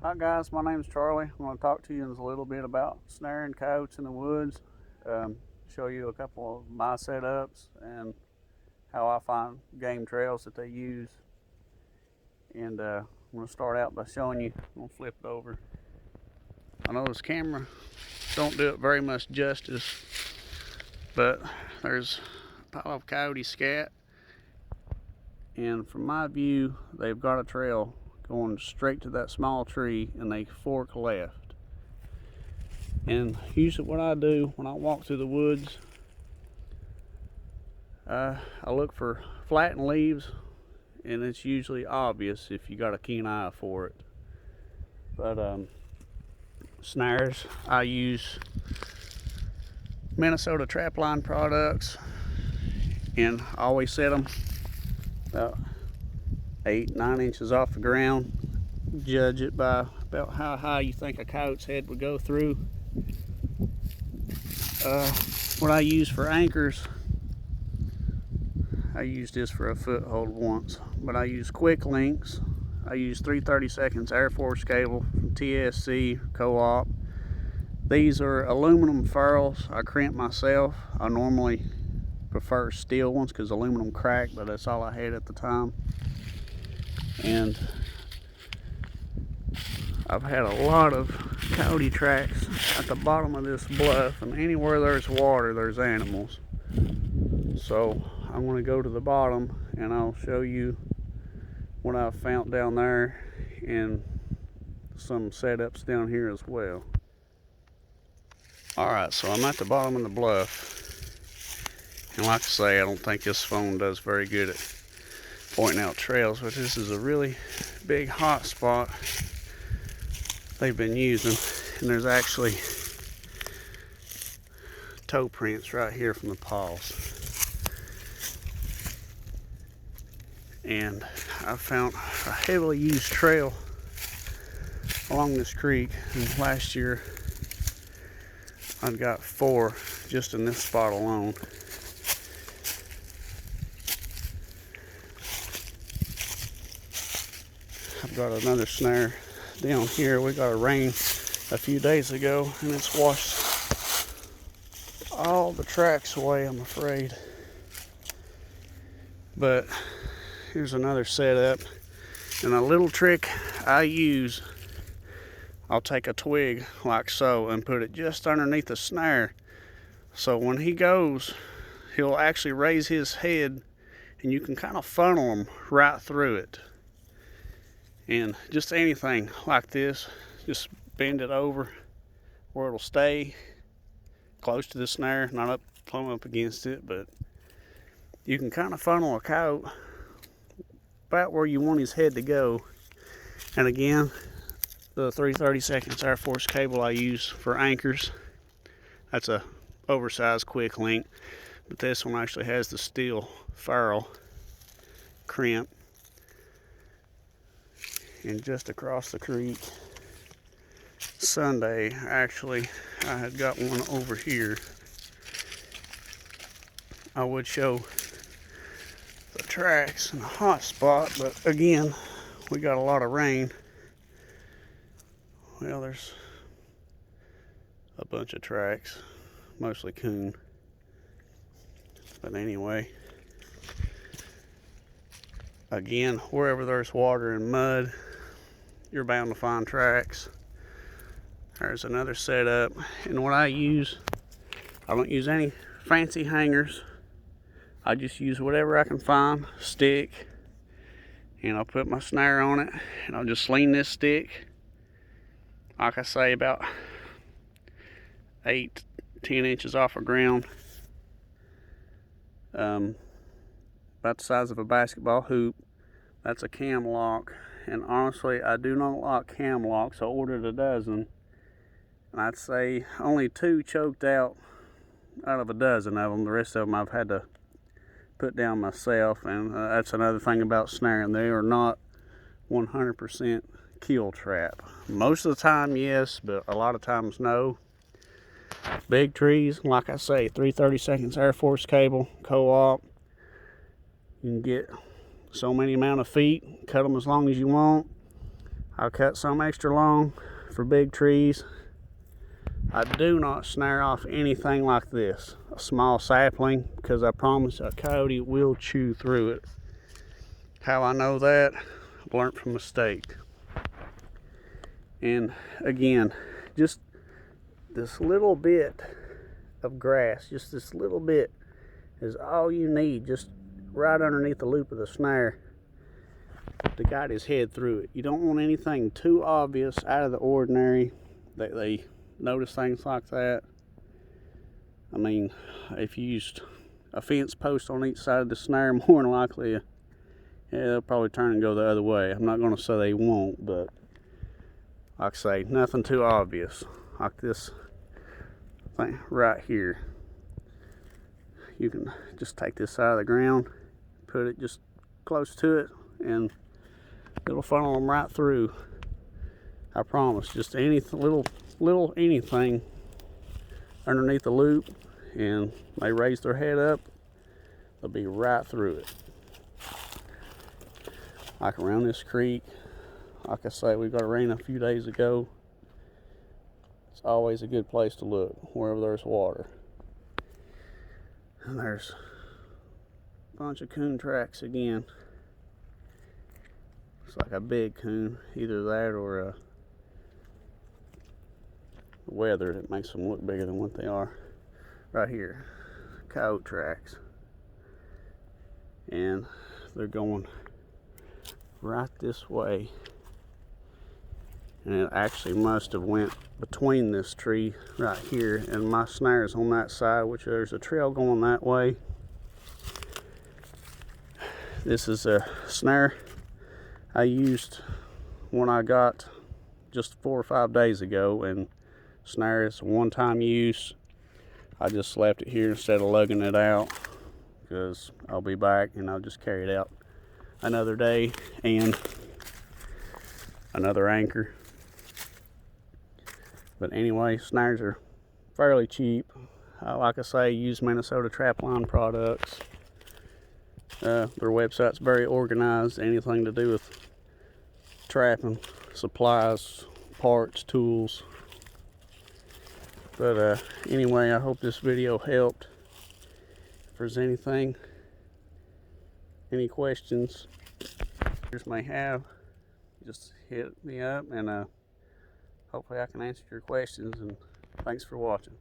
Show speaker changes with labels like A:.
A: Hi guys, my name is Charlie. I'm going to talk to you a little bit about snaring coyotes in the woods, show you a couple of my setups and how I find game trails that they use. And I'm going to start out by showing you. I'm going to flip it over. I know this camera don't do it very much justice, but there's a pile of coyote scat, and from my view they've got a trail going straight to that small tree and they fork left. And usually what I do when I walk through the woods, I look for flattened leaves, and it's usually obvious if you got a keen eye for it. But snares, I use Minnesota trapline products, and I always set them about 8-9 inches off the ground. Judge it by about how high you think a coyote's head would go through. What I use for anchors, I used this for a foothold once, but I use quick links. I use 3/32 Air Force cable from TSC Co-op. These are aluminum ferrules I crimp myself. I normally prefer steel ones because aluminum crack, but that's all I had at the time. And I've had a lot of coyote tracks at the bottom of this bluff, and anywhere there's water there's animals. So I'm going to go to the bottom and I'll show you what I've found down there and some setups down here as well. Alright, so I'm at the bottom of the bluff, and like I say, I don't think this phone does very good at pointing out trails, but this is a really big hot spot they've been using, and there's actually toe prints right here from the paws. And I found a heavily used trail along this creek, and last year I've got 4 just in this spot alone. I've got another snare down here. We got a rain a few days ago and it's washed all the tracks away, I'm afraid. But here's another setup, and a little trick I use, I'll take a twig like so and put it just underneath the snare, so when he goes he'll actually raise his head and you can kind of funnel him right through it. And just anything like this, just bend it over where it'll stay close to the snare, not up plumb up against it, but you can kind of funnel a coyote about where you want his head to go. And again, the 3/32 Air Force cable I use for anchors, that's a oversized quick link, but this one actually has the steel ferrule crimp. And just across the creek, Sunday actually, I had got one over here. I would show the tracks in a hot spot, but again, we got a lot of rain. Well, there's a bunch of tracks, mostly coon. But anyway, again, wherever there's water and mud, you're bound to find tracks. There's another setup, and what I use, I don't use any fancy hangers. I just use whatever I can find, stick, and I'll put my snare on it, and I'll just lean this stick, like I say, about 8-10 inches off the ground, about the size of a basketball hoop. That's a cam lock, and honestly I do not like cam locks. I ordered a dozen, and I'd say only 2 choked out of a dozen of them. The rest of them I've had to put down myself, and that's another thing about snaring. They are not 100% kill trap. Most of the time yes, but a lot of times no. Big trees, like I say, 3/32 Air Force cable, Co-op. You can get so many amount of feet, cut them as long as you want. I'll cut some extra long for big trees. I do not snare off anything like this, a small sapling, because I promise a coyote will chew through it. How I know that? I've learned from mistake. And again, just this little bit of grass, just this little bit is all you need, just right underneath the loop of the snare to guide his head through it. You don't want anything too obvious, out of the ordinary, that they notice things like that. I mean, if you used a fence post on each side of the snare, more than likely, yeah, they'll probably turn and go the other way. I'm not going to say they won't, but like I say, nothing too obvious. Like this thing right here. You can just take this out of the ground, put it just close to it, and it'll funnel them right through. I promise. Just any little anything underneath the loop, and they raise their head up, they'll be right through it. Like around this creek, like I say, we got a rain a few days ago. It's always a good place to look wherever there's water. And there's a bunch of coon tracks again. It's like a big coon, either that or the weather that makes them look bigger than what they are. Right here, coyote tracks. And they're going right this way. And it actually must have went between this tree right here and my snare's on that side, which there's a trail going that way. This is a snare I used when I got just 4 or 5 days ago, and snare is one-time use. I just left it here instead of lugging it out, because I'll be back and I'll just carry it out another day and another anchor. But anyway, snares are fairly cheap. Like I say, use Minnesota Trapline products. Their website's very organized. Anything to do with trapping, supplies, parts, tools. But anyway, I hope this video helped. If there's any questions you may have, just hit me up, and hopefully I can answer your questions. And thanks for watching.